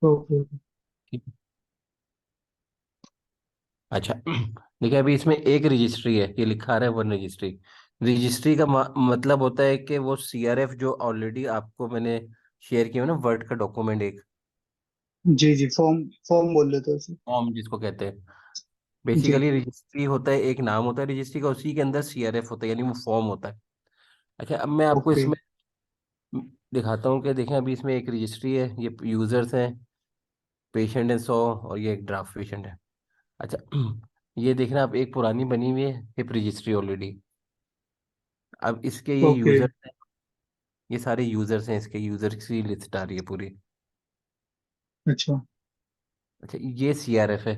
Okay. ठीक है। अच्छा देखिए अभी इसमें एक रजिस्ट्री है, ये लिखा आ रहा है वन रजिस्ट्री। रजिस्ट्री का मतलब होता है कि वो सीआरएफ जो ऑलरेडी आपको मैंने शेयर किया है ना, वर्ड का डॉक्यूमेंट एक जी जी, फॉर्म फॉर्म बोल लेते हैं उसे। फॉर्म जिसको कहते हैं। जी। बेसिकली रजिस्ट्री होता है, एक नाम होता है रजिस्ट्री का, उसी के अंदर सीआरएफ होता है, यानी वो फॉर्म होता है। अच्छा अब मैं आपको ओके। इसमें दिखाता हूँ कि देखें अभी इसमें एक रजिस्ट्री है, ये यूजर्स हैं, पेशेंट है 100, और ये एक ड्राफ्ट पेशेंट है। अच्छा ये देखना आप, एक पुरानी बनी हुई है हिप रजिस्ट्री ऑलरेडी। अब इसके ये ओके। यूजर हैं, ये सारे यूजर्स हैं, इसके यूजर्स की लिस्ट आ रही है पूरी। अच्छा। अच्छा ये सीआरएफ है।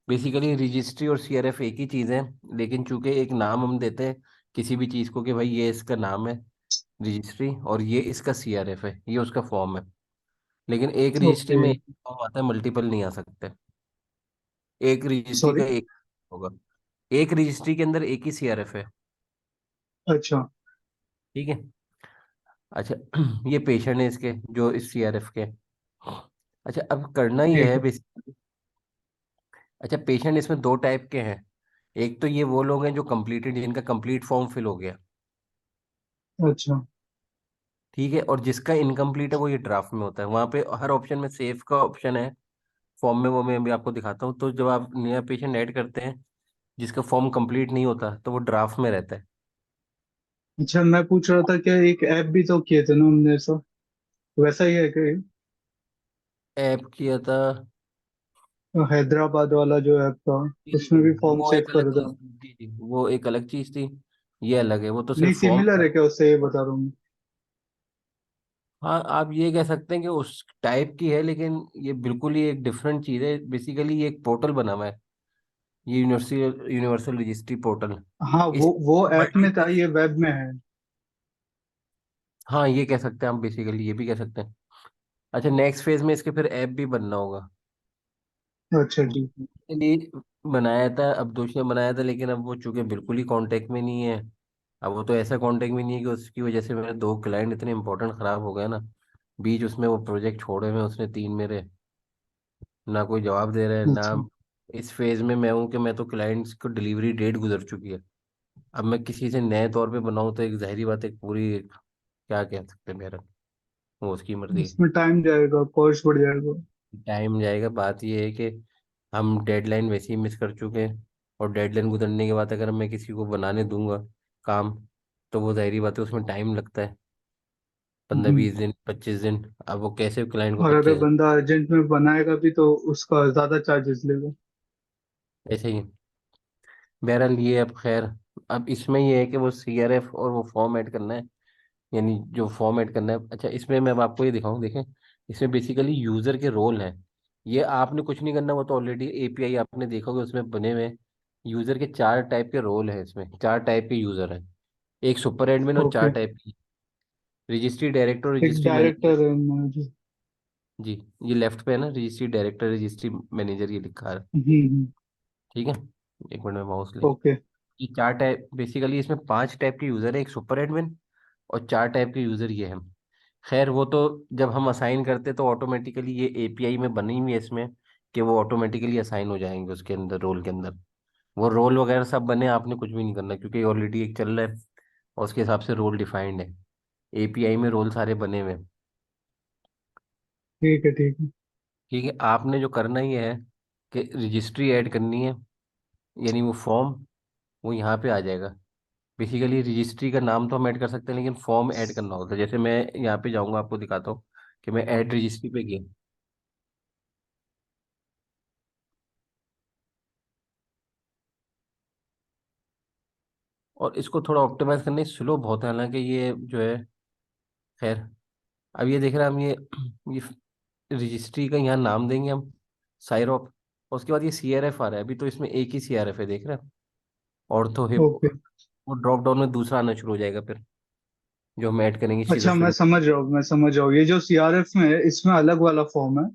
बेसिकली रजिस्ट्री और सीआरएफ एक ही चीज़ है, लेकिन चूंकि एक नाम हम देते हैं किसी भी चीज़ को कि भाई ये इसका नाम है रजिस्ट्री और ये इसका सीआरएफ है, ये उसका फॉर्म है। लेकिन एक रजिस्ट्री ओके। में एक फॉर्म आता है, मल्टीपल नहीं आ सकते। एक रजिस्ट्री सॉरी। का एक होगा, एक रजिस्ट्री के अंदर एक ही सीआरएफ है। अच्छा। ठीक है। अच्छा ये पेशेंट है इसके, जो इस सीआरएफ के। अच्छा अब करना ही ठीक है है। बेसिकली। अच्छा पेशेंट इसमें दो टाइप के हैं। एक तो ये वो लोग हैं जो कंप्लीटेड, जिनका कंप्लीट फॉर्म फिल हो गया। अच्छा। ठीक है। और जिसका इनकम्प्लीट है वो ये ड्राफ्ट में होता है, वहां पे हर ऑप्शन में सेव का ऑप्शन है फॉर्म में, वो मैं अभी आपको दिखाता हूँ। तो जब आप नया पेशेंट ऐड करते हैं जिसका फॉर्म कंप्लीट नहीं होता, तो वो ड्राफ्ट में रहता है। अच्छा, मैं पूछ रहा था क्या एक ऐप भी तो किए थे ना हमने ऐसा, वैसा ही है क्या ये? ऐप किया था। हैदराबाद वाला जो ऐप था, जी, जी, उसमें भी जी, फॉर्म वो सेव एक अलग कर रहे चीज थे। थी। जी जी, वो एक अलग चीज थी। ये अलग है, वो तो नहीं, सिर्फ फॉर्म सिमिलर था। है क्या उससे, ये बता रहा हूँ हाँ आप ये कह सकते हैं कि उस टाइप की है, लेकिन ये बिल्कुल ही एक डिफरेंट चीज है। बेसिकली ये एक पोर्टल बना हुआ है, ये यूनिवर्सल यूनिवर्सल रजिस्ट्री पोर्टल। मैं। हाँ, इस वो ऐप में था, मल्टीपल, ये वेब में है। हाँ ये कह सकते हैं हम, बेसिकली ये भी कह सकते हैं। अच्छा नेक्स्ट फेज में इसके फिर ऐप भी बनना होगा। अच्छा, ठीक है। लिए बनाया था, अब दोस्त ने बनाया था, लेकिन अब वो चूंकि बिल्कुल ही कांटेक्ट में नहीं है। अब वो तो ऐसा कांटेक्ट में नहीं है कि उसकी वजह से मेरे दो क्लाइंट इतने इंपॉर्टेंट खराब हो गए ना बीच उसमें, वो प्रोजेक्ट छोड़े हुए उसने तीन मेरे, ना कोई जवाब दे रहा है ना। अच्छा। इस फेज में मैं हूँ कि मैं तो क्लाइंट्स को डिलीवरी डेट गुजर चुकी है। अब मैं किसी से नए तौर पे बनाऊँ तो एक जाहिर बात है, एक पूरी क्या कह सकते हैं मेरा, वो उसकी मर्जी है। इसमें टाइम जाएगा, कॉस्ट बढ़ जाएगा। टाइम जाएगा। बात ये है कि हम डेडलाइन वैसे ही मिस कर चुके हैं, और डेडलाइन गुजरने के बाद अगर मैं किसी को बनाने दूंगा काम, तो वो जाहिर बात है उसमें टाइम लगता है, 15 20 दिन 25 दिन। अब वो कैसे क्लाइंट को और अगर 25 बंदा अर्जेंट में बनाएगा भी तो उसका ज्यादा चार्जेस लेगा। ऐसे ही। बहरहाल ये अब खैर, अब इसमें ये है कि वो सीआरएफ और वो फॉर्म ऐड करना है, यानी जो फॉर्म ऐड करना है। अच्छा इसमें मैं अब आपको ये दिखाऊं, देखें इसमें बेसिकली यूजर के रोल हैं। ये आपने कुछ नहीं करना, वो तो ऑलरेडी एपीआई आपने देखा होगा उसमें बने हुए हैं। यूजर के चार टाइप के रोल हैं इसमें, चार टाइप के यूजर हैं, एक सुपर एडमिन और चार ओके। टाइप की। रजिस्ट्री डायरेक्टर और एक रजिस्ट्री मैनेजर। डायरेक्टर है मैनेजर। जी, ये लेफ्ट पे है ना, रजिस्ट्री डायरेक्टर रजिस्ट्री मैनेजर, ये लिखा है। हम्म। ठीक है। एक मिनट में माउस ले। ओके। ये चार टाइप, बेसिकली इसमें पांच टाइप के यूजर है, एक सुपर एडमिन और चार टाइप के यूजर ये हैं। खैर वो तो जब हम असाइन करते तो ऑटोमेटिकली ये एपीआई में बनी हुई है इसमें, कि वो ऑटोमेटिकली असाइन हो जाएंगे उसके अंदर, रोल के अंदर। वो रोल वगैरह सब बने, आपने कुछ भी नहीं करना क्योंकि ऑलरेडी एक चल रहा है और उसके हिसाब से रोल डिफाइंड है। एपीआई में रोल सारे बने हुए हैं। ठीक है, ठीक है। ठीक है। आपने जो करना ही है कि रजिस्ट्री ऐड करनी है, यानी वो फॉर्म वो यहाँ पे आ जाएगा। बेसिकली रजिस्ट्री का नाम तो हम ऐड कर सकते हैं, लेकिन फॉर्म ऐड करना होता है। जैसे मैं यहाँ पे जाऊँगा, आपको दिखाता हूँ कि मैं ऐड रजिस्ट्री पे गया, और इसको थोड़ा ऑप्टिमाइज करने स्लो बहुत है हालांकि ये जो है। खैर अब ये देख रहे हैं हम, ये रजिस्ट्री का यहाँ नाम देंगे हम साइरोप, और उसके बाद ये सीआरएफ आ रहा है, अभी तो इसमें एक ही सीआरएफ है देख रहे हैं, ऑर्थो हिप। ओके। वो ड्रॉप डाउन में दूसरा आना शुरू हो जाएगा फिर, जो हम ऐड करेंगे अच्छा, मैं सीजोफ्रेन। समझ रहा हूँ, मैं समझ रहा हूँ, ये जो सीआरएफ में है इसमें अलग वाला फॉर्म है।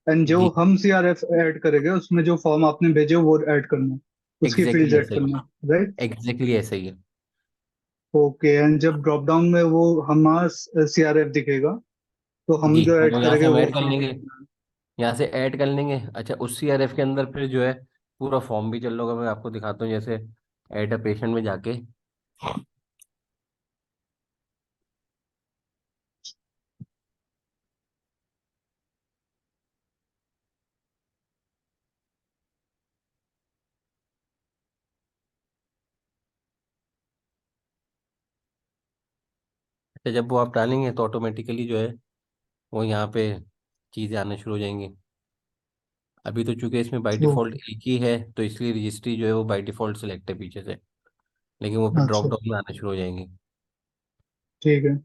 एंड जो जी हम सीआरएफ ऐड करेंगे उसमें जो फॉर्म आपने भेजे वो ऐड करना है, उसकी फील्ड एग्जैक्टली ऐड ऐसा ही करना है, है, राइट? एग्जैक्टली ऐसा ही है। ओके। एंड जब ड्रॉप डाउन में वो हमारा सीआरएफ दिखेगा तो हम जी जो ऐड वो यहाँ से करेंगे हम वो ऐड कर फील्ड लेंगे। लिखना है। यहाँ से ऐड कर लेंगे। अच्छा, उस सीआरएफ के अंदर फिर जो है पूरा फॉर्म भी चल रहा होगा। मैं आपको दिखाता हूँ, जैसे ऐड अ पेशेंट में जाके। अच्छा, जब वो आप डालेंगे तो ऑटोमेटिकली जो है वो यहाँ पे चीज़ें आना शुरू हो जाएंगी। अभी तो चूंकि इसमें बाय डिफॉल्ट ओके। एक ही है, तो इसलिए रजिस्ट्री जो है वो बाय डिफॉल्ट सिलेक्ट है पीछे से। लेकिन वो फिर ड्रॉप अच्छा। डाउन में आना शुरू हो जाएंगी। ठीक है।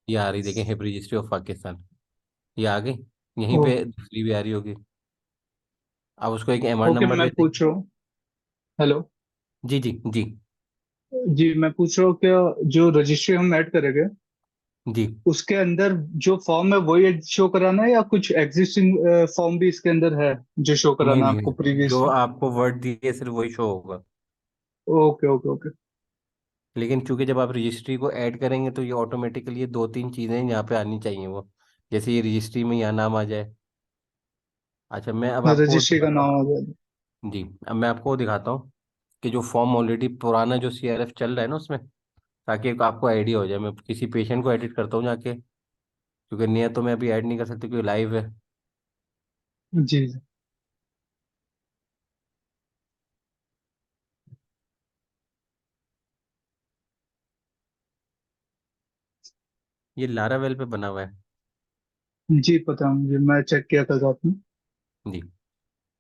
ये आ रही, देखें, हिप रजिस्ट्री ऑफ पाकिस्तान, ये आ गई। यहीं ओ, पे दूसरी भी आ रही होगी। आप उसको एक एमआर ओके, नंबर मैं दे पूछ देंगे। रहा हूँ। हेलो। जी जी जी। जी, मैं पूछ रहा हूँ, क्या जो रजिस्ट्री हम ऐड करेंगे जी। उसके अंदर जो फॉर्म है वही शो कराना है, या कुछ एग्जिस्टिंग फॉर्म भी इसके अंदर है जो शो नहीं कराना है नहीं, आपको जो प्रीवियसली? आपको वर्ड दिए सिर्फ वही शो होगा। Okay okay okay. लेकिन चूंकि जब आप रजिस्ट्री को ऐड करेंगे तो ये ऑटोमेटिकली ये दो तीन चीज़ें यहाँ पे आनी चाहिए वो, जैसे ये रजिस्ट्री में यहाँ नाम आ जाए। अच्छा, मैं अब आपको रजिस्ट्री का दिखाता नाम हूँ। आ जाएगा। जी, अब मैं आपको दिखाता हूँ कि जो फॉर्म ऑलरेडी पुराना जो सीआरएफ चल रहा है ना उसमें, ताकि एक आपको आइडिया हो जाए। मैं किसी पेशेंट को एडिट करता हूँ जाके, क्योंकि नया तो मैं अभी ऐड नहीं कर सकता क्योंकि लाइव है। जी जी। ये लारावेल पे बना हुआ है। जी पता है मुझे, मैं चेक किया था साथ में। जी।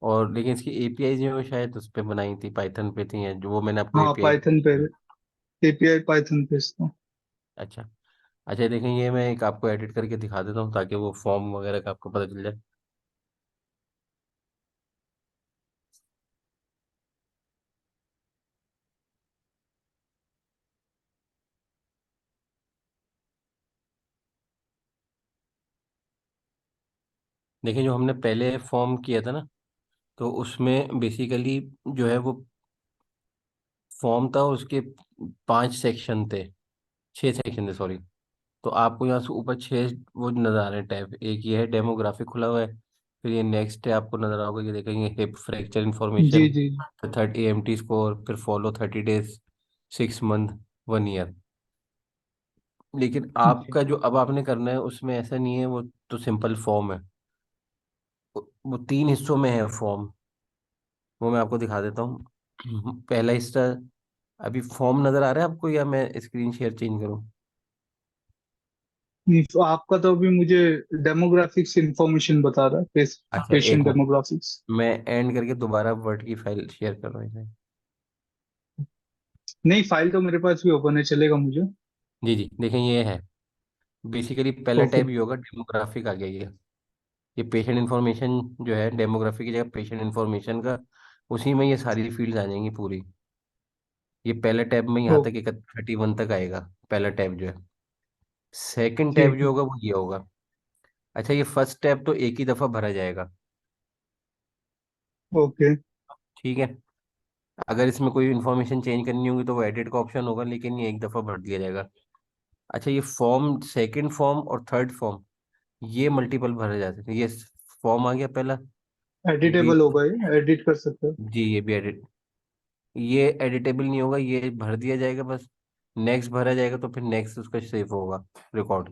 और लेकिन इसकी एपीआई जो है शायद उस पे बनाई थी, पाइथन पे थी, जो वो मैंने आपको हाँ, एपीआई। पाइथन पे। एपीआई पाइथन पे इसका। अच्छा। अच्छा, देखें, ये मैं एक आपको एडिट करके दिखा देता हूँ ताकि वो फॉर्म वगैरह का आपको पता चल जाए। देखिए, जो हमने पहले फॉर्म किया था ना, तो उसमें बेसिकली जो है वो फॉर्म था, उसके 5 सेक्शन थे, 6 सेक्शन थे, सॉरी। तो आपको यहाँ से ऊपर 6 वो नज़र आ रहे हैं टैब। एक ये है डेमोग्राफिक खुला हुआ है, फिर ये नेक्स्ट है, आपको नज़र आओगे, ये देखेंगे हिप फ्रैक्चर जी इन्फॉर्मेशन, जी। फिर 30 AMT स्कोर, फिर फॉलो 30 डेज, 6 मंथ, 1 ईयर। लेकिन जी आपका जो अब आपने करना है उसमें ऐसा नहीं है, वो तो सिंपल फॉर्म है। वो 3 हिस्सों में है फॉर्म, वो मैं आपको दिखा देता हूँ। पहला हिस्सा, अभी फॉर्म नज़र आ रहा है आपको या मैं स्क्रीन शेयर चेंज करूँ? नहीं, तो आपका तो अभी मुझे डेमोग्राफिक्स इंफॉर्मेशन बता रहा है, अच्छा, एक पेशेंट मिनट, डेमोग्राफिक्स। मैं एंड करके दोबारा वर्ड की फाइल शेयर कर रहा हूँ इसे। नहीं, फाइल तो मेरे पास भी ओपन है, चलेगा मुझे। जी जी, देखें, ये है बेसिकली पहला ओके। टैब ये होगा, डेमोग्राफिक आ गया ये पेशेंट इन्फॉर्मेशन जो है, डेमोग्राफी की जगह पेशेंट इन्फॉर्मेशन का, उसी में ये सारी फील्ड्स आ जाएंगी पूरी। ये पहला टैब में यहाँ ओ, तक 31 तक आएगा, पहला टैब जो है। सेकंड टैब ठीक जो है। होगा वो ये होगा। अच्छा, ये फर्स्ट टैब तो एक ही दफ़ा भरा जाएगा। ओके। ठीक है। अगर इसमें कोई इन्फॉर्मेशन चेंज करनी होगी तो वो एडिट का ऑप्शन होगा, लेकिन ये एक दफ़ा भर दिया जाएगा। अच्छा, ये फॉर्म, सेकंड फॉर्म और थर्ड फॉर्म, ये मल्टीपल भरे जा सकते हैं। ये फॉर्म आ गया पहला, ये, एडिटेबल होगा, ये एडिट कर सकते हो? जी, ये भी एडिट, ये एडिटेबल नहीं होगा, ये भर दिया जाएगा बस। नेक्स्ट भरा जाएगा तो फिर नेक्स्ट उसका सेव होगा रिकॉर्ड।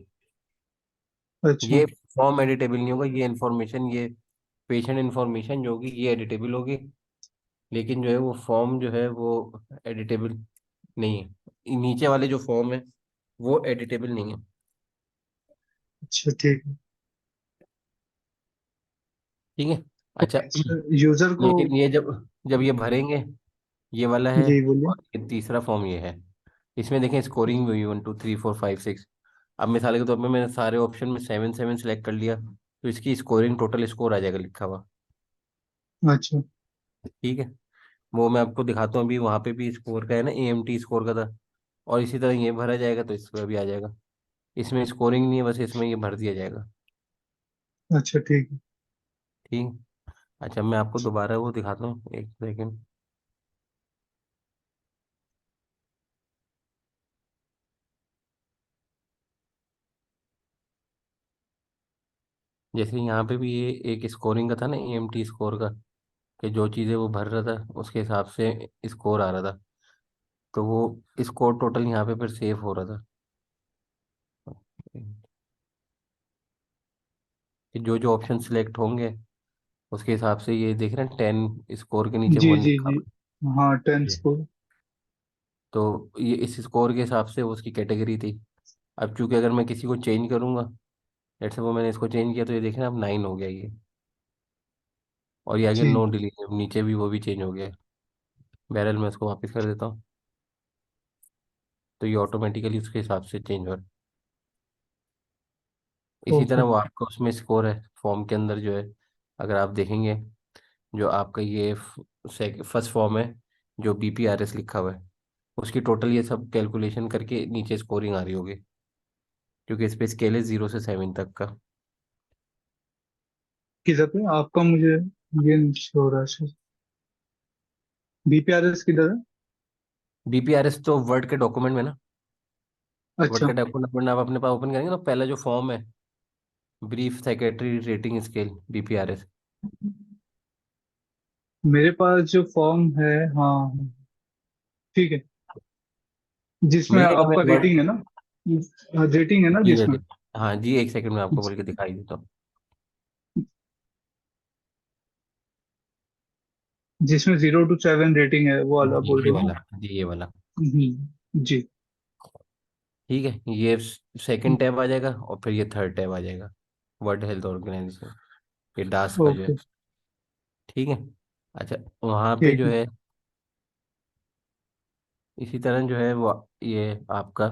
अच्छा। ये फॉर्म एडिटेबल नहीं होगा, ये इंफॉर्मेशन, ये पेशेंट इंफॉर्मेशन जो होगी ये एडिटेबल होगी। लेकिन जो है वो फॉर्म जो है वो एडिटेबल नहीं है। नीचे वाले जो फॉर्म है वो एडिटेबल नहीं है। अच्छा ठीक है। ठीक है। अच्छा, यूजर को। लेकिन ये जब जब ये भरेंगे, ये वाला है, जी बोलिए। और ये तीसरा फॉर्म ये है। इसमें देखें स्कोरिंग हुई 1 2 3 4 5 6। अब मिसाल के तौर पे मैंने सारे ऑप्शन में 7 7 सेलेक्ट कर लिया, तो इसकी स्कोरिंग टोटल स्कोर आ जाएगा लिखा हुआ। अच्छा ठीक है। वो मैं आपको दिखाता हूँ, अभी वहाँ पे भी स्कोर का है ना, AMT स्कोर का था। और इसी तरह ये भरा जाएगा तो इसका भी आ जाएगा। इसमें स्कोरिंग नहीं है, बस इसमें ये भर दिया जाएगा। अच्छा ठीक है। ठीक। अच्छा, मैं आपको दोबारा वो दिखाता हूँ, एक सेकेंड। जैसे यहाँ पे भी ये एक स्कोरिंग का था ना, EMT स्कोर का, कि जो चीज़ें वो भर रहा था उसके हिसाब से स्कोर आ रहा था। तो वो स्कोर टोटल यहाँ पे फिर सेव हो रहा था, कि जो जो ऑप्शन सिलेक्ट होंगे उसके हिसाब से, ये देख रहे हैं 10 स्कोर के नीचे जी 1 जी लिखा जी। हुआ हाँ, टेन है। स्कोर। तो ये इस स्कोर के हिसाब से वो उसकी कैटेगरी थी। अब चूंकि अगर मैं किसी को चेंज करूंगा, जैसे वो मैंने इसको चेंज किया, तो ये देख रहे हैं अब 9 हो गया ये। और ये आगे जी। नो डिलीट, नीचे भी वो भी चेंज हो गया है। बैरल में इसको वापस कर देता हूँ, तो ये ऑटोमेटिकली उसके हिसाब से चेंज हो रहा है। इसी तरह ओके। वो आपका उसमें स्कोर है फॉर्म के अंदर जो है, अगर आप देखेंगे, जो आपका ये फर्स्ट फॉर्म है, जो BPRS लिखा हुआ है, उसकी टोटल ये सब कैलकुलेशन करके नीचे स्कोरिंग आ रही होगी, क्योंकि इस पे स्केल है 0 से 7 तक का। किधर पे आपका, मुझे ये नहीं हो रहा है। बीपीआरएस किधर है? BPRS तो वर्ड के डॉक्यूमेंट में ना, वर्ड अच्छा। के डॉक्यूमेंट आप अपने पास ओपन करेंगे तो पहला जो फॉर्म है, brief secretary rating scale, BPRS। मेरे पास जो फॉर्म है, हाँ, ठीक है, जिसमें मिल जाएगा, मैं आपका वर्ड, रेटिंग है ना? रेटिंग है ना जी जिसमें? हाँ जी, एक सेकंड में आपको बोल के दिखाई देता हूँ। जिसमें 0 to 7 रेटिंग है, वो वाला जी बोल ये रहे हो वाला, ना? जी ये वाला। जी। ठीक है, ये सेकंड टैब आ जाएगा और फिर ये थर्ड टैब आ जाएगा, वर्ल्ड हेल्थ ऑर्गेनाइजेशन, ये डास का जो है। ओके। ठीक है। अच्छा, वहाँ पे ठीक जो है। है इसी तरह जो है वो, ये आपका,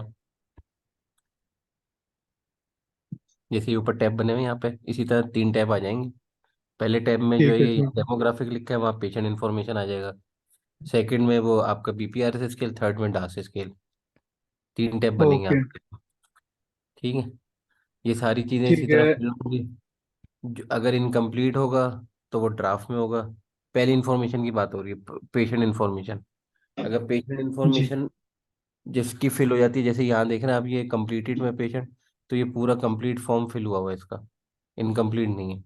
जैसे ये ऊपर टैब बने हुए हैं यहाँ पे, इसी तरह 3 टैब आ जाएंगे। पहले टैब में जो है ठीक है। ये ठीक है। डेमोग्राफिक लिखा है, वहाँ पेशेंट इन्फॉर्मेशन आ जाएगा। सेकंड में वो आपका BPRS स्केल, थर्ड में डास स्केल। 3 टैब बनेंगे ओके। आपके। ठीक है। ये सारी चीज़ें इसी ठीक तरह है। फिल होंगी। अगर इनकम्प्लीट होगा तो वो ड्राफ्ट में होगा। पहली इन्फॉर्मेशन की बात हो रही है, पेशेंट इन्फॉर्मेशन। अगर पेशेंट जी। इन्फॉर्मेशन जिसकी फिल हो जाती है, जैसे यहाँ देख रहे हैं आप, ये कंप्लीटेड में पेशेंट, तो ये पूरा कंप्लीट फॉर्म फिल हुआ हुआ है इसका, इनकम्प्लीट नहीं है।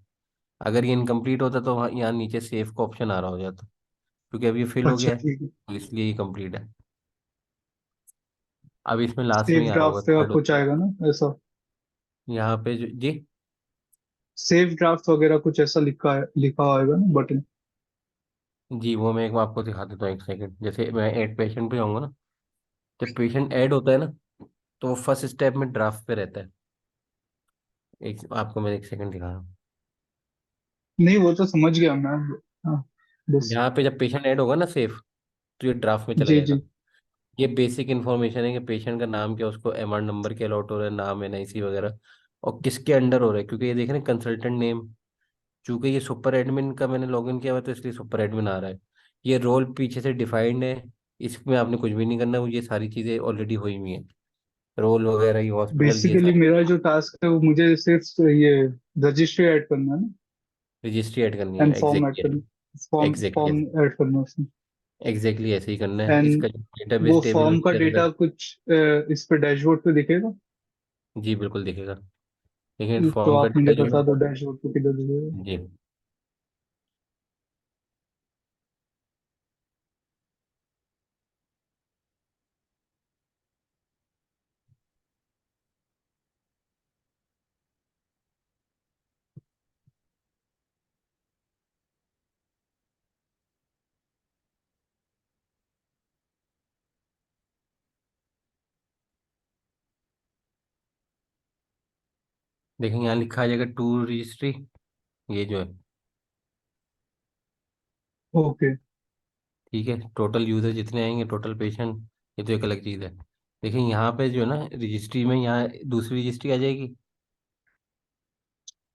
अगर ये इनकम्प्लीट होता तो यहाँ नीचे सेव का ऑप्शन आ रहा हो जाता, क्योंकि अब ये फिल हो अच्छा, गया है, ठीक है। तो इसलिए ये कंप्लीट है। अब इसमें लास्ट में सेव ही आ रहा होगा ड्राफ्ट का थर्ड। कुछ आएगा ना ऐसा? यहाँ पे जो जी, सेव ड्राफ्ट वगैरह कुछ ऐसा लिखा होगा ना बटन? जी वो मैं एक बार आपको दिखा देता हूँ, एक सेकंड। जैसे मैं ऐड पेशेंट पे जाऊंगा ना, जब पेशेंट ऐड होता है ना, तो वो फर्स्ट स्टेप में ड्राफ्ट पे रहता है। एक आपको मैं एक सेकंड दिखा रहा हूँ। नहीं, वो तो समझ गया मैं। हाँ, बस। यहाँ पे जब पेशेंट ऐड होगा ना सेफ, तो ये ड्राफ्ट में चला जी जी। जाएगा। ये बेसिक इन्फॉर्मेशन है कि पेशेंट का नाम क्या, उसको MR नंबर क्या अलॉट हो रहा है, नाम, NIC वगैरह, और किसके अंडर हो रहा है, क्योंकि ये देख रहे हैं कंसल्टेंट नेम। चूंकि ये सुपर एडमिन का मैंने लॉगिन किया हुआ है, तो इसलिए सुपर एडमिन आ रहा है। ये रोल पीछे से डिफाइंड है, इसमें आपने कुछ भी नहीं करना, वो ये सारी चीजें ऑलरेडी हुई हुई हैं, रोल वगैरह, ये हॉस्पिटल, ये बेसिकली सारी मेरा जो टास्क है वो मुझे सिर्फ ये रजिस्ट्री ऐड करना है ना? रजिस्ट्री ऐड करनी है, एंड फॉर्म ऐड एग्जैक्टली। करना, फॉर्म एग्जैक्टली, फॉर्म ऐड करना है उसमें। एग्जैक्टली ऐसे ही करना है। एंड इसका जो डेटाबेस वो टेबल फॉर्म का उसके डेटा अंदर, कुछ इस पे डैशबोर्ड पे दिखेगा? जी बिल्कुल दिखेगा। लेकिन तो फॉर्म का आप मुझे डेटा जो है, बता दो डैशबोर्ड पे किधर दिखेगा? जी देखेंगे, यहाँ लिखा आ जाएगा टू रजिस्ट्री, ये जो है। ओके। ठीक है, टोटल यूजर जितने आएंगे, टोटल पेशेंट, ये तो एक अलग चीज़ है। देखिए यहाँ पे जो है ना रजिस्ट्री में, यहाँ दूसरी रजिस्ट्री आ जाएगी,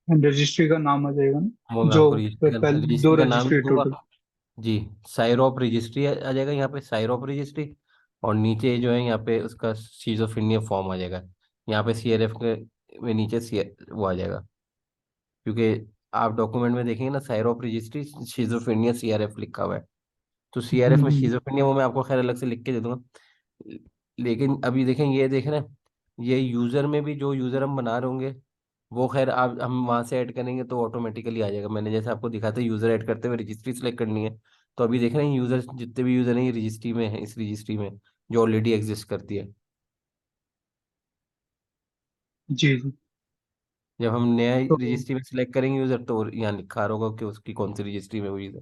एंड रजिस्ट्री का नाम आ जाएगा ना, वो मैं जो आपको पहले दो रजिस्ट्री का नाम रजिस्ट्री दूंगा। टोटल? जी, साइरोप रजिस्ट्री आ जाएगा यहाँ पे, साइरोप रजिस्ट्री। और नीचे जो है यहाँ पे उसका सीजोफ्रेनिया फॉर्म आ जाएगा। यहाँ पे CRF के में नीचे वो आ जाएगा, क्योंकि आप डॉक्यूमेंट में देखेंगे ना, साइरोप रजिस्ट्री शिजोफ्रेनिया CRF लिखा हुआ है। तो CRF में हम्म। शिजोफ्रेनिया वो मैं आपको खैर अलग से लिख के दे दूंगा। लेकिन अभी देखें, ये देख रहे हैं, ये यूजर में भी जो यूजर हम बना रहे होंगे, वो खैर आप हम वहां से ऐड करेंगे तो ऑटोमेटिकली आ जाएगा। मैंने जैसे आपको दिखा था यूजर ऐड करते हुए रजिस्ट्री सेलेक्ट करनी है, तो अभी देख रहे हैं यूजर, जितने भी यूजर हैं ये रजिस्ट्री में है, इस रजिस्ट्री में जो ऑलरेडी एग्जिस्ट करती है। जी जी। जब हम नया तो रजिस्ट्री में सिलेक्ट करेंगे यूजर, तो यहाँ लिखा होगा कि उसकी कौन सी रजिस्ट्री में वो यूजर।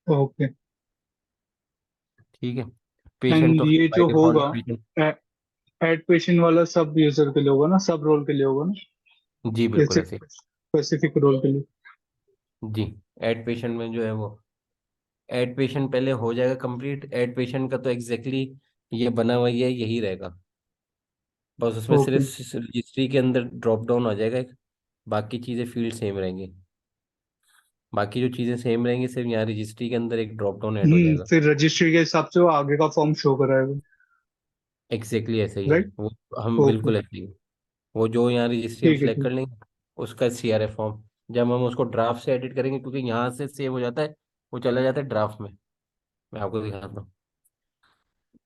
ओके। ठीक है। पेशेंट एंड तो ये बाय जो डिफॉल्ट होगा, पेशेंट। एड पेशेंट वाला सब यूजर के लिए होगा ना, सब रोल के लिए होगा ना, जी बिल्कुल जैसे ऐसे स्पेसिफिक रोल के लिए? ही। जी। एड पेशेंट में जो है वो एड पेशेंट पहले हो जाएगा कंप्लीट। एड पेशेंट का तो एग्जैक्टली ये बना हुआ ही है, यही रहेगा। बस उसमें ओके। सिर्फ रजिस्ट्री के अंदर ड्रॉप डाउन आ जाएगा एक, बाकी चीज़ें फील्ड सेम रहेंगी। बाकी जो चीज़ें सेम रहेंगी, सिर्फ यहाँ रजिस्ट्री के अंदर एक ड्रॉप डाउन ऐड हो जाएगा। फिर रजिस्ट्री के हिसाब से वो आगे का फॉर्म शो कराएगा। एग्जैक्टली ऐसे ही है राइट। वो। हम ओके। बिल्कुल ऐसे ही, वो जो यहाँ रजिस्ट्री हम ठीक है सेलेक्ट कर ठीक। लेंगे, उसका CRF फॉर्म जब हम उसको ड्राफ्ट से एडिट करेंगे, क्योंकि यहाँ से सेव हो जाता है, वो चला जाता है ड्राफ्ट में। मैं आपको दिखाता हूँ,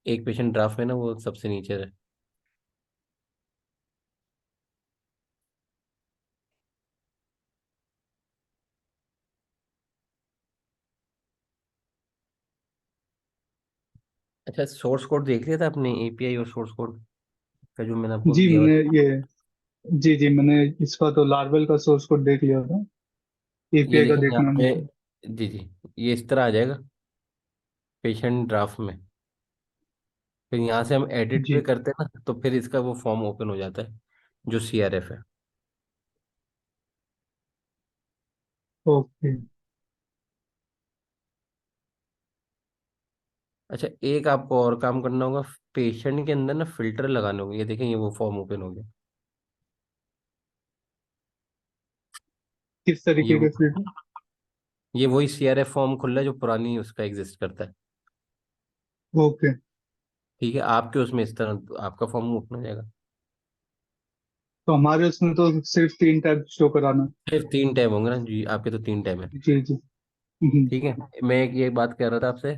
एक पेशेंट ड्राफ्ट में ना वो सबसे नीचे है। अच्छा, सोर्स कोड देख लिया था आपने, API और सोर्स कोड का जो मैंने आपको जी दिया हुआ मैंने था? ये, जी जी, मैंने इसका तो लार्वल का सोर्स कोड देख लिया था। ये एपीआई का देखें यहाँ देखना नहीं पे। था। जी जी। ये इस तरह आ जाएगा पेशेंट ड्राफ्ट में। फिर यहाँ से हम एडिट पे जी। करते हैं ना, तो फिर इसका वो फॉर्म ओपन हो जाता है जो CRF है। ओके। अच्छा, एक आपको और काम करना होगा, पेशेंट के अंदर ना फिल्टर लगाने होंगे। ये देखें, ये वो फॉर्म ओपन हो गया। किस ये तरीके के वो फिल्टर? ये वही CRF फॉर्म खुल रहा है जो पुरानी उसका एग्जिस्ट करता है। ओके। ठीक है, आपके उसमें इस तरह आपका फॉर्म ओपन हो जाएगा। तो हमारे उसमें तो सिर्फ 3 टैब शो कराना सिर्फ 3 टैब होंगे ना जी, आपके तो 3 टैब है। है। जी जी। हम्म। ठीक है। मैं एक ये बात कह रहा था आपसे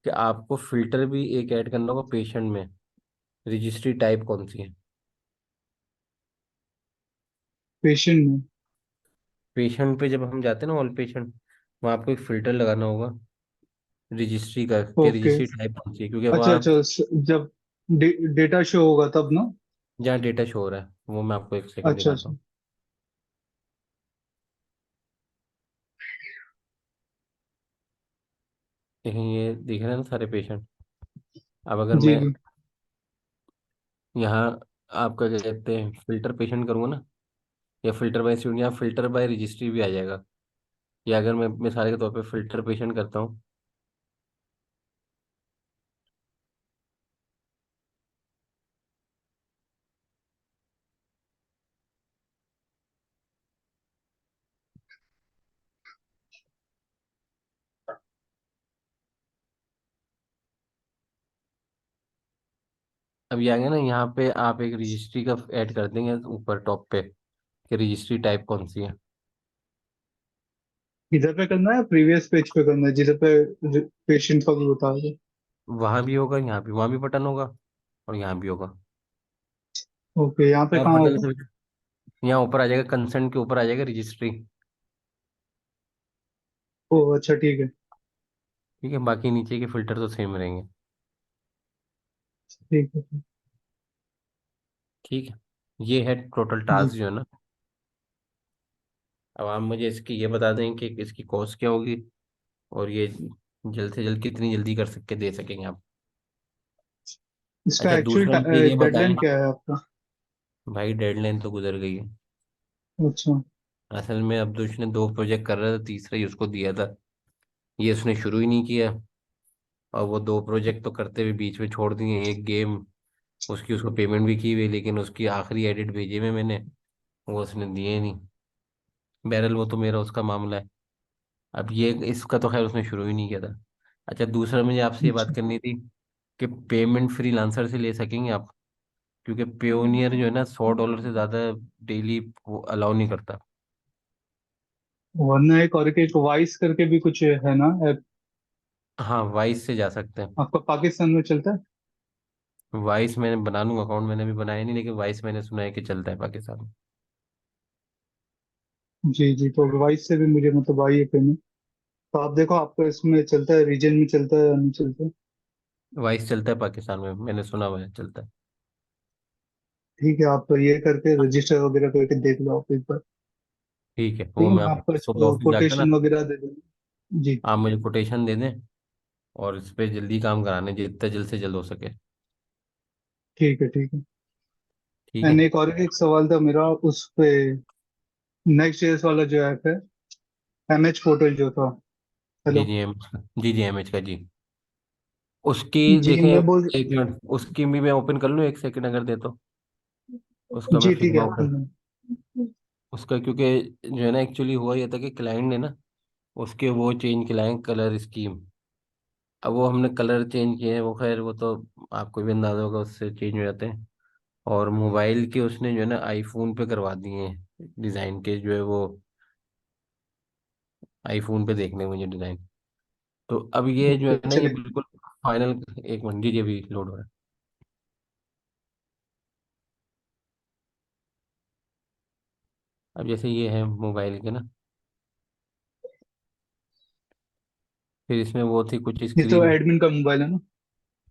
कि आपको फिल्टर भी एक ऐड करना होगा पेशेंट में। रजिस्ट्री टाइप कौन सी है? पेशेंट में। पेशेंट पे जब हम जाते हैं ना, ऑल पेशेंट, वहाँ आपको एक फिल्टर लगाना होगा रजिस्ट्री का, कि ओके। रजिस्ट्री टाइप कौन सी है, क्योंकि अच्छा वहाँ अच्छा, जब डेटा शो होगा तब ना? जहाँ डेटा शो हो रहा है, वो मैं आपको एक सेकंड अच्छा दिखाता अच्छा। हूँ। देखें, ये दिख रहे हैं ना सारे पेशेंट। अब अगर जी मैं जी। यहाँ आपका क्या कहते हैं फिल्टर पेशेंट करूँगा ना, या फिल्टर बाय स्टूडेंट, या फिल्टर बाय रजिस्ट्री भी आ जाएगा। या अगर मैं मिसाल के तौर पे फिल्टर पेशेंट करता हूँ, अब ये आ गया ना, यहाँ पे आप एक रजिस्ट्री का ऐड कर देंगे ऊपर टॉप पे, कि रजिस्ट्री टाइप कौन सी है। इधर पे करना है, प्रीवियस पेज पे करना है जिधर पे पेशेंट का भी बता दो? वहां भी होगा, यहाँ भी, वहां भी बटन होगा, और यहाँ भी होगा। ओके, यहाँ पे और कहाँ बटन होगा? से यहाँ ऊपर आ जाएगा, कंसर्न के ऊपर आ जाएगा रजिस्ट्री। ओ अच्छा, ठीक है। ठीक है, बाकी नीचे के फिल्टर तो सेम रहेंगे। ठीक है ठीक। ठीक है। ये है टोटल जी। टास्क जो है ना। अब आप मुझे इसकी ये बता दें कि इसकी कॉस्ट क्या होगी, और ये जल्द से जल्द कितनी जल्दी कर सके दे सकेंगे आप। इसका अच्छा, एक्चुअल दूसरा मुझे ये डेडलाइन बताएं। क्या है आपका? भाई डेडलाइन तो गुजर गई है। अच्छा। असल में अब्दुश ने 2 प्रोजेक्ट कर रहा था, तीसरा ही उसको दिया था, ये उसने शुरू ही नहीं किया। और वो 2 प्रोजेक्ट तो करते हुए बीच में छोड़ दिए। एक गेम, उसकी उसको पेमेंट भी की हुई, लेकिन उसकी आखिरी एडिट भेजे में मैंने, वो उसने दिए नहीं। बहरहाल वो तो मेरा उसका मामला है। अब ये इसका तो खैर उसने शुरू ही नहीं किया था। अच्छा, दूसरा मुझे आपसे ये अच्छा। बात करनी थी कि पेमेंट फ्रीलांसर से ले सकेंगे आप? क्योंकि पेयोनियर जो है ना, $100 से ज़्यादा डेली वो अलाउ नहीं करता। वरना एक और एक वाइस करके भी कुछ है ना ऐप? हाँ, वाइस से जा सकते हैं। आपका पाकिस्तान में चलता है? वाइस मैंने बना लूंगा अकाउंट, मैंने भी बनाया नहीं, लेकिन वाइस मैंने सुना है कि चलता है पाकिस्तान में। जी जी, तो वॉइस से भी मुझे मतलब आई है पेमेंट। तो आप देखो, आपका इसमें चलता है, रीजन में चलता है या नहीं चलता है? वाइस चलता है पाकिस्तान में, मैंने सुना हुआ है चलता है। ठीक है, आप ये करके रजिस्टर वगैरह करके देख लो आप एक बार। ठीक है, वो ठीक है, मैं मैं आपको आपको सुबह इसको ऑफिस जाकर ना, कोटेशन वगैरह दे दूंगा। जी। आप मुझे कोटेशन दे दें, और इस पे जल्दी काम कराने, जितना जल्द से जल्द हो सके। ठीक है ठीक है। ठीक है। एंड एक और एक सवाल था मेरा उस पे, नेक्स्ट जेएस वाला जो ऐप है, एमएच पोर्टल जो था। जी हेलो। जी M G G M H का जी, उसकी जी देखें, मैं बोल। एक मिनट उसकी भी मैं ओपन कर लूँ, एक सेकंड अगर दे तो। उसका मैं जी ठीक फिग्मा है। ओपन, उसका क्योंकि जो है ना, एक्चुअली हुआ ये था कि क्लाइंट ने ना उसके वो चेंज किए कलर स्कीम। अब वो हमने कलर चेंज किए हैं, वो खैर वो तो आपको भी अंदाजा होगा, उससे चेंज हो जाते हैं। और मोबाइल के उसने जो है ना आईफोन पे करवा दिए हैं डिज़ाइन के, जो है वो आईफोन पे देखने हैं मुझे डिज़ाइन। तो अब ये जो ओके है ना, ये चले। बिल्कुल फाइनल। एक मिनट जी जी, अभी लोड हो रहा है। अब जैसे ये है मोबाइल के ना, फिर इसमें वो थी कुछ ये तो स्क्रीन। एडमिन का मोबाइल है ना?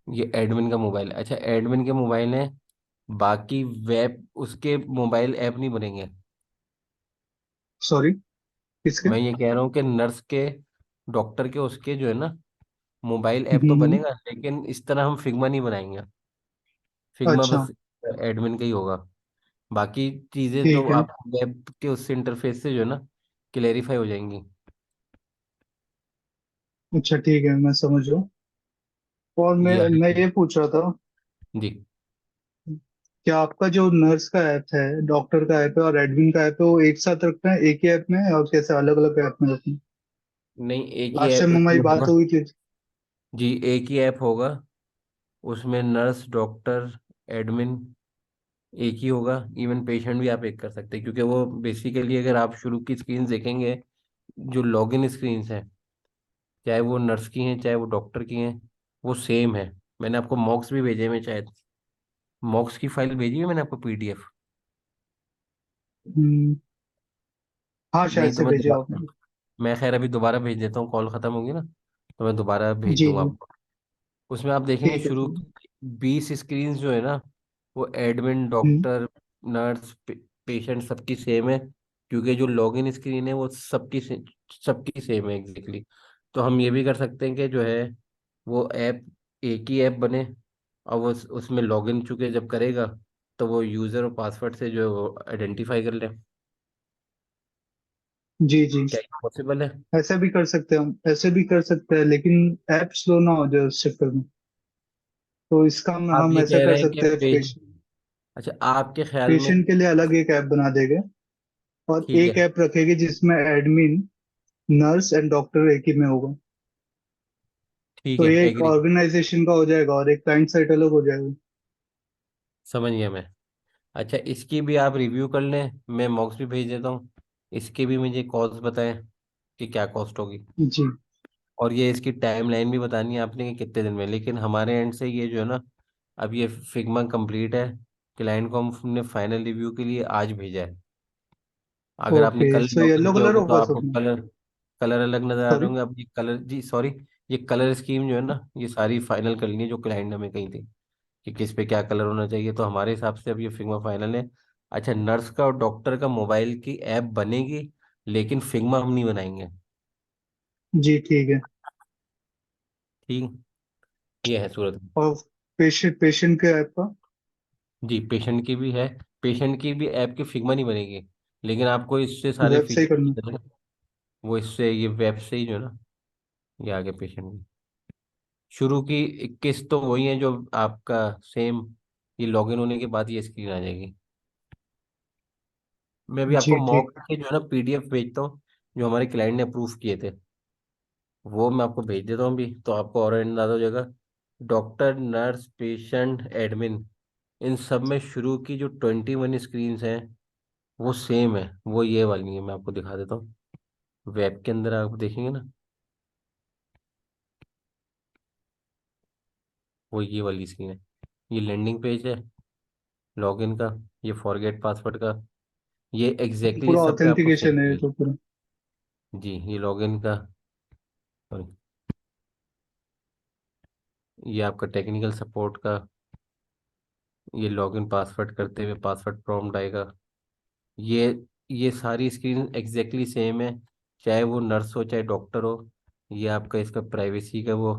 ये एडमिन का मोबाइल है, अच्छा एडमिन के मोबाइल है। बाकी वेब उसके मोबाइल ऐप नहीं बनेंगे। सॉरी, किसके? मैं ये कह रहा हूँ कि नर्स के, डॉक्टर के, उसके जो है ना मोबाइल ऐप तो हम्म। बनेगा, लेकिन इस तरह हम फिग्मा नहीं बनाएंगे। फिग्मा अच्छा। बस एडमिन का ही होगा। बाकी चीज़ें तो ठीक है। आप वेब के उससे इंटरफेस से जो है ना क्लेरिफाई हो जाएंगी। अच्छा ठीक है, मैं समझ रहा हूँ। और जी मैं आगे। ये पूछ रहा था, जी क्या आपका जो नर्स का ऐप है, डॉक्टर का ऐप है और एडमिन का ऐप है, वो एक साथ रखना है एक ही ऐप में, और कैसे अलग अलग ऐप में रखना है? नहीं, एक ही लास्ट ऐप टाइम हमारी उसमें बात होगा। हुई थी। जी एक ही ऐप होगा, उसमें नर्स डॉक्टर एडमिन एक ही होगा। इवन पेशेंट भी आप एक कर सकते हैं, क्योंकि वो बेसिकली अगर आप शुरू की स्क्रीन देखेंगे, जो लॉगिन स्क्रीन है, चाहे वो नर्स की हैं चाहे वो डॉक्टर की हैं, वो सेम है। मैंने आपको मॉक्स भी भेजे हैं शायद, मॉक्स की फाइल भेजी है मैंने आपको पीडीएफ। हम्म, हाँ शायद नहीं तो से मैं भेजे हो दोबारा, आपने। मैं खैर अभी दोबारा भेज देता हूँ, कॉल खत्म होगी ना तो मैं दोबारा भेज जी दूंगा जी। आपको। उसमें आप देखेंगे ठीक है शुरू ठीक है। की 20 स्क्रीन जो है ना, वो एडमिन हम्म। डॉक्टर नर्स पेशेंट सबकी सेम है। क्योंकि जो लॉगिन स्क्रीन है वो सबकी सेम है एग्जैक्टली। तो हम ये भी कर सकते हैं कि जो है वो ऐप एक ही ऐप बने, और वो उसमें लॉगिन चूंकि जब करेगा तो वो यूज़र और पासवर्ड से जो है वो आइडेंटिफाई कर ले। जी जी। क्या ये पॉसिबल है? ऐसा भी कर सकते हैं हम, ऐसे भी कर सकते हैं, लेकिन ऐप स्लो ना हो जाए उस चक्कर में। तो इसका आप हम ये ऐसा कह कर रहे हैं कि सकते हैं, अच्छा आपके ख्याल में। पेशेंट के लिए अलग एक ऐप बना देंगे, और ठीक एक है। ऐप रखेगी जिसमें एडमिन, नर्स एंड डॉक्टर एक ही में होगा। ठीक तो है, ये एक एग्री। ऑर्गेनाइजेशन का हो जाएगा और एक क्लाइंट साइट अलग हो जाएगा। समझ गया मैं। अच्छा इसकी भी आप रिव्यू कर लें, मैं मॉक्स भी भेज देता हूँ। इसके भी मुझे कॉस्ट बताएं कि क्या कॉस्ट होगी। जी। और ये इसकी टाइम लाइन भी बतानी है आपने कि कितने दिन में। लेकिन हमारे एंड से ये जो है ना, अब ये फिग्मा कंप्लीट है। क्लाइंट को हमने फाइनल रिव्यू के लिए आज भेजा है। अगर आपने ओके, कल सो लॉगिन येलो किया कलर होगा तो होगा आपको सब में? कलर, कलर अलग नजर आ रहे सॉरी। होंगे। अब ये कलर जी सॉरी, ये कलर स्कीम जो है ना, ये सारी फाइनल करनी है जो क्लाइंट ने हमें कही थी कि किस पे क्या कलर होना चाहिए। तो हमारे हिसाब से अब ये फिग्मा फाइनल है। अच्छा नर्स का और डॉक्टर का मोबाइल की ऐप बनेगी, लेकिन फिग्मा हम नहीं बनाएंगे। जी ठीक है। ठीक, ये है सूरत। और पेशेंट पेशेंट के ऐप का? जी पेशेंट की भी है, पेशेंट की भी ऐप की फिग्मा नहीं बनेगी, लेकिन आपको इससे सारे वेब से ही करना? फीचर, वो इससे ये वेब से ही जो है ना, ये आगे पेशेंट की शुरू की 21 तो वही है जो आपका सेम, ये लॉगिन होने के बाद ये स्क्रीन आ जाएगी। मैं भी आपको जी ठीक। मॉक के जो है ना पीडीएफ भेजता हूँ, जो हमारे क्लाइंट ने अप्रूव किए थे, वो मैं आपको भेज देता हूँ अभी, तो आपको और अंदाजा हो जाएगा। डॉक्टर नर्स पेशेंट एडमिन, इन सब में शुरू की जो 21 स्क्रीन हैं वो सेम है। वो ये वाली है, मैं आपको दिखा देता हूँ। वेब के अंदर आप देखेंगे ना, वो ये वाली स्क्रीन है। ये लैंडिंग पेज है लॉगिन का, ये फॉरगेट पासवर्ड का, ये एग्जैक्टली पूरा सब पे आपको सेम ऑथेंटिकेशन है ये चाहिए। तो पूरा। जी, ये लॉगिन का, sorry, ये आपका टेक्निकल सपोर्ट का, ये लॉगिन पासवर्ड करते हुए पासवर्ड प्रॉम्प्ट आएगा। ये ये सारी स्क्रीन एग्जैक्टली सेम है, चाहे वो नर्स हो चाहे डॉक्टर हो। ये आपका इसका प्राइवेसी का वो,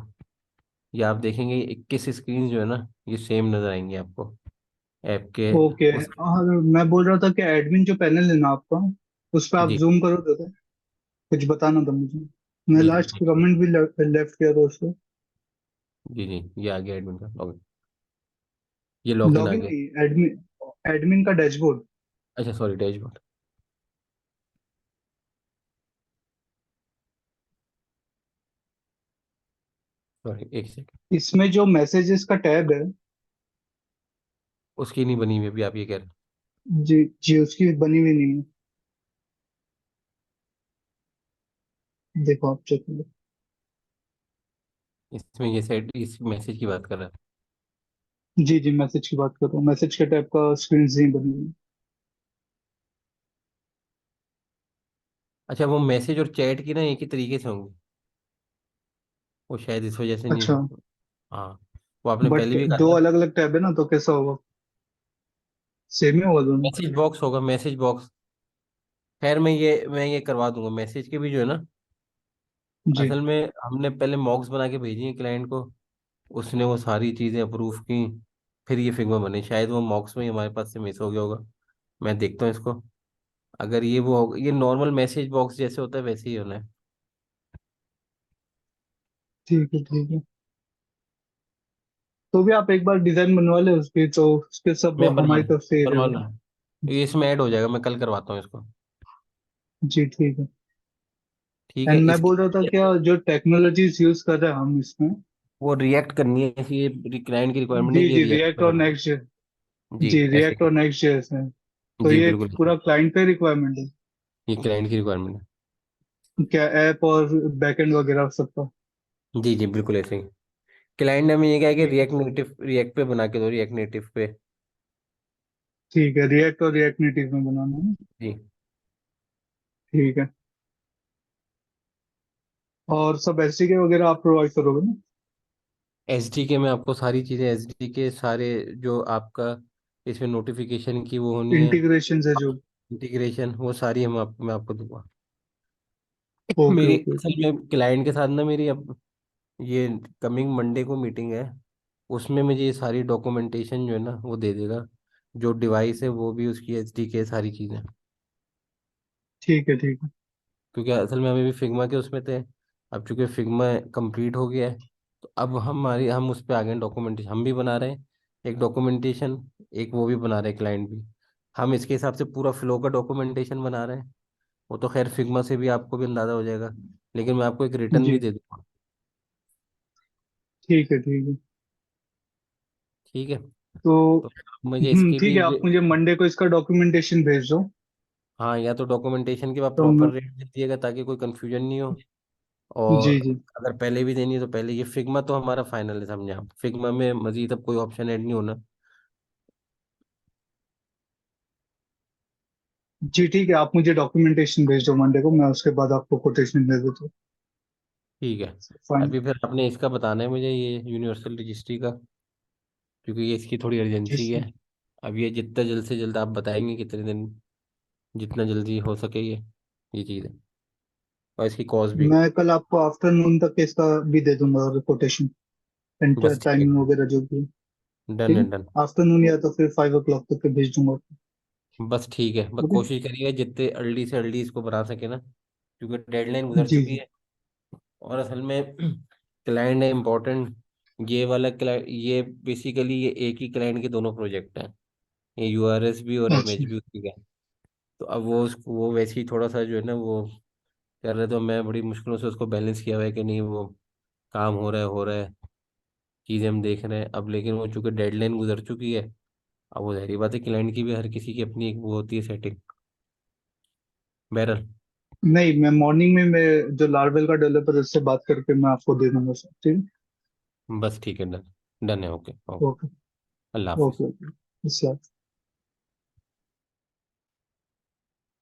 ये आप देखेंगे 21 स्क्रीन जो है ना, ये सेम नजर आएंगी आपको ऐप के ओके। उस। और मैं बोल रहा था कि एडमिन जो पैनल है ना आपका, उस पर आप जी जूम करो तो कुछ बताना था मुझे। मैं जी लास्ट कमेंट भी लेफ्ट किया था उसको। जी जी, ये आ गया एडमिन का लॉगिन, ये लॉगिन आ लॉगिन गया। नहीं, एडमिन, एडमिन का डैशबोर्ड। अच्छा सॉरी, डैशबोर्ड, सॉरी एक सेकंड। इसमें जो मैसेजेस का टैब है, उसकी नहीं बनी हुई अभी, आप ये कह रहे जी जी, उसकी बनी हुई नहीं है। देखो आप चेक करो। हैं इसमें, ये सेट इस मैसेज की बात कर रहा है। जी जी, मैसेज की बात कर रहा हूँ, मैसेज के टैब का स्क्रीन नहीं बनी हुई। अच्छा, वो मैसेज और चैट की ना एक ही तरीके से होंगे, वो शायद इस वजह से नहीं। अच्छा, हाँ, वो आपने पहले बट भी कहा दो था। अलग अलग टैब है ना, तो कैसा होगा? सेम ही होगा दोनों? मैसेज बॉक्स होगा, मैसेज बॉक्स। खैर मैं ये करवा दूंगा, मैसेज के भी जो है ना, जी। असल में हमने पहले मॉक्स बना के भेजी है क्लाइंट को, उसने वो सारी चीज़ें अप्रूव की, फिर ये फिग्मा बनी। शायद वो मॉक्स में ही हमारे पास से मिस हो गया होगा। मैं देखता हूँ इसको, अगर ये वो होगा, ये नॉर्मल मैसेज बॉक्स जैसे होता है वैसे ही होना है। ठीक है ठीक है। तो भी आप एक बार डिजाइन बनवा ले उसकी, तो उसके सब मैं बनवा हमारी तरफ से ही बनवा रहेगा। लूँ, ये इसमें ऐड हो जाएगा, मैं कल करवाता हूँ इसको। जी ठीक है। ठीक है एंड मैं बोल रहा था, इसकी, क्या जो टेक्नोलॉजीज यूज कर रहे हैं हम इसमें। वो रिएक्ट करनी है, ये क्लाइंट की रिक्वायरमेंट है जी कि ये जी, रिएक्ट रिएक्ट पे और होना। नेक्स्ट। जी जी, ऐसे रिएक्ट और नेक्स्ट जेएस है। तो जी ये बिल्कुल ऐसे। पूरा क्लाइंट पे रिक्वायरमेंट है? ये क्लाइंट की रिक्वायरमेंट क्या ऐप और बैकएंड वगैरह सबका? है। जी जी बिल्कुल ऐसे ही। क्लाइंट ने हमें ये कहा है कि ठीक है। रिएक्ट नेटिव, रिएक्ट पे बना के दो, रिएक्ट नेटिव पे। ठीक है, रिएक्ट और रिएक्ट नेटिव में बनाना है। जी। ठीक है। और सब एसडीके वगैरह आप प्रोवाइड करोगे ना? एस डी के में आपको सारी चीज़ें, एस डी के सारे जो आपका इसमें नोटिफिकेशन की वो होनी है, इंटीग्रेशन है जो। इंटीग्रेशन, वो सारी मैं आपको दूंगा। ओके मेरी ओके असल ओके। में क्लाइंट के साथ ना मेरी अब ये कमिंग मंडे को मीटिंग है, उसमें मुझे ये सारी डॉक्यूमेंटेशन जो है ना वो दे देगा, जो डिवाइस है वो भी, उसकी एच डी के सारी चीज़ें। ठीक है ठीक है। क्योंकि असल में हमें भी फिग्मा के उसमें थे, अब चूंकि फिग्मा कंप्लीट हो गया है, तो अब हम उस पर आ गए हैं, डॉक्यूमेंटेशन हम भी बना रहे हैं, एक डॉक्यूमेंटेशन, एक वो भी बना रहे हैं क्लाइंट भी। हम इसके हिसाब से पूरा फ्लो का डॉक्यूमेंटेशन बना रहे हैं। वो तो खैर फिग्मा से भी आपको भी अंदाजा हो जाएगा, लेकिन मैं आपको एक रिटर्न भी जी दे दूंगा। ठीक है ठीक है। ठीक है, तो तो मुझे इसकी ठीक भी है, आप मुझे मंडे को इसका डॉक्यूमेंटेशन भेज दो। हाँ, या तो डॉक्यूमेंटेशन के बाद तो प्रॉपर मैं, रेट दे दिएगा ताकि कोई कंफ्यूजन नहीं हो। जी और जी। अगर पहले भी देनी है तो पहले, ये फिग्मा तो हमारा फाइनल है, समझे आप, फिग्मा में मजीद अब कोई ऑप्शन ऐड नहीं होना। जी ठीक है, आप मुझे डॉक्यूमेंटेशन भेज दो मंडे को, मैं उसके बाद आपको कोटेशन दे देता हूँ। ठीक है। फाइन। अभी फिर आपने इसका बताना है मुझे, ये यूनिवर्सल रजिस्ट्री का, क्योंकि ये इसकी थोड़ी अर्जेंसी है। अब ये जितना जल्द से जल्द आप बताएंगे कितने दिन, जितना जल्दी हो सके ये चीज़ है, और इसकी कॉस्ट भी। मैं कल आपको आफ्टरनून तक इसका भी दे दूंगा कोटेशन, एंटर बस ठीक है, टाइमिंग वगैरह जो भी है। डन ठीक है है। डन। आफ्टरनून या तो फिर 5 o'clock तक के भेज दूंगा। बस ठीक है, बस ओके। कोशिश करिएगा जितने अर्ली से अर्ली इसको बना सके ना, क्योंकि डेडलाइन गुजर जी चुकी जी। है। और असल में क्लाइंट है इम्पोर्टेंट, ये वाला क्लाइंट, ये बेसिकली ये एक ही क्लाइंट के दोनों प्रोजेक्ट हैं, ये यूआरएस भी और एमएच अच्छा। भी उसी का है। तो अब वो वैसे ही थोड़ा सा जो है ना वो कर रहे, तो मैं बड़ी मुश्किलों से उसको बैलेंस किया हुआ है कि नहीं, वो काम हो रहा है, चीज़ें हम देख रहे हैं अब, लेकिन वो चूंकि डेडलाइन गुजर चुकी है, अब वो जाहिर बात है, क्लाइंट की भी हर किसी की अपनी एक वो होती है सेटिंग। बहरहाल, नहीं, मैं मॉर्निंग में मैं जो लार्वेल का डेवलपर है उससे बात करके मैं आपको दे दूंगा सर, ठीक बस ठीक है, डन, डन है, ओके है। ओके। ओके अल्लाह हाफिज। Okay okay.